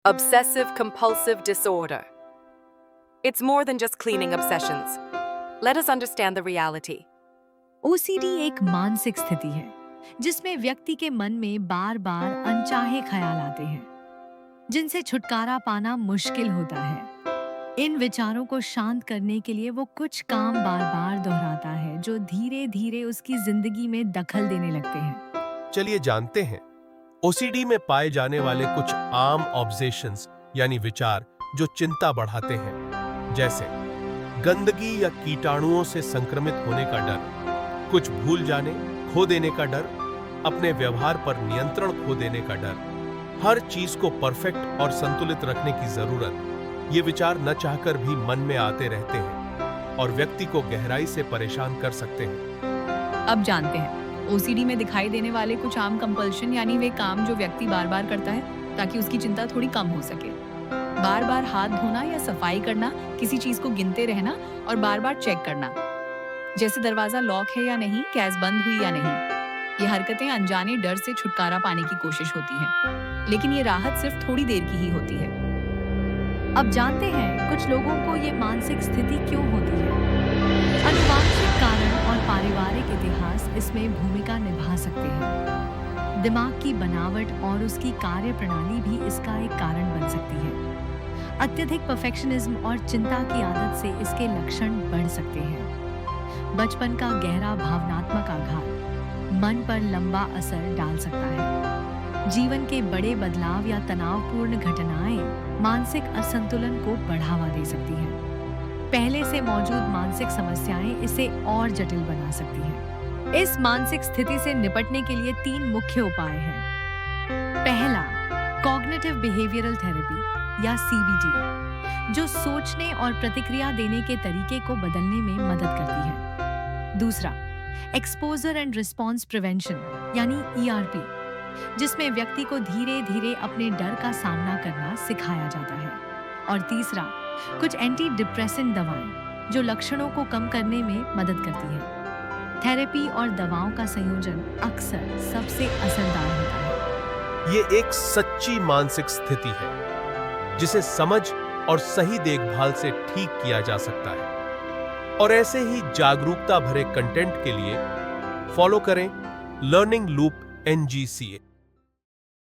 Obsessive compulsive disorder. It's more than just cleaning obsessions. Let us understand the reality. OCD एक मानसिक स्थिति है जिसमें व्यक्ति के मन में बार बार अनचाहे ख्याल आते हैं जिनसे छुटकारा पाना मुश्किल होता है। इन विचारों को शांत करने के लिए वो कुछ काम बार बार दोहराता है जो धीरे धीरे उसकी जिंदगी में दखल देने लगते हैं। चलिए जानते हैं ओसीडी में पाए जाने वाले कुछ आम ऑब्सेशंस यानी विचार जो चिंता बढ़ाते हैं, जैसे गंदगी या कीटाणुओं से संक्रमित होने का डर, कुछ भूल जाने, खो देने का डर, अपने व्यवहार पर नियंत्रण खो देने का डर, हर चीज को परफेक्ट और संतुलित रखने की जरूरत। ये विचार न चाहकर भी मन में आते रहते हैं और व्यक्ति को गहराई से परेशान कर सकते हैं। अब जानते हैं ओसीडी में दिखाई देने वाले कुछ आम कंपल्शन यानी वे काम जो व्यक्ति बार बार करता है ताकि उसकी चिंता थोड़ी कम हो सके। बार बार हाथ धोना या सफाई करना, किसी चीज को गिनते रहना और बार बार चेक करना, जैसे दरवाजा लॉक है या नहीं, गैस बंद हुई या नहीं। ये हरकतें अनजाने डर से छुटकारा पाने की कोशिश होती है, लेकिन ये राहत सिर्फ थोड़ी देर की ही होती है। अब जानते हैं कुछ लोगों को ये मानसिक स्थिति क्यों होती है। आनुवंशिक कारण और पारिवारिक इतिहास इसमें भूमिका निभा सकते हैं। दिमाग की बनावट और उसकी कार्य प्रणाली भी इसका एक कारण बन सकती है। अत्यधिक परफेक्शनिज्म और चिंता की आदत से इसके लक्षण बढ़ सकते हैं। बचपन का गहरा भावनात्मक आघात मन पर लंबा असर डाल सकता है। जीवन के बड़े बदलाव या तनावपूर्ण घटनाएं मानसिक असंतुलन को बढ़ावा दे सकती हैं। पहले से मौजूद मानसिक समस्याएं इसे और जटिल बना सकती हैं। इस मानसिक स्थिति से निपटने के लिए 3 मुख्य उपाय हैं। पहला, कॉग्निटिव बिहेवियरल थेरेपी या सीबीटी, जो सोचने और प्रतिक्रिया देने के तरीके को बदलने में मदद करती है। दूसरा, एक्सपोजर एंड रिस्पॉन्स प्रिवेंशन यानी ईआरपी, जिसमें व्यक्ति को धीरे धीरे अपने डर का सामना करना सिखाया जाता है। और तीसरा, कुछ एंटी डिप्रेसेंट दवाएं जो लक्षणों को कम करने में मदद करती हैं। थेरेपी और दवाओं का संयोजन अक्सर सबसे असरदार होता है। ये एक सच्ची मानसिक स्थिति है जिसे समझ और सही देखभाल से ठीक किया जा सकता है। और ऐसे ही जागरूकता भरे कंटेंट के लिए फॉलो करें लर्निंग लूप NGCA।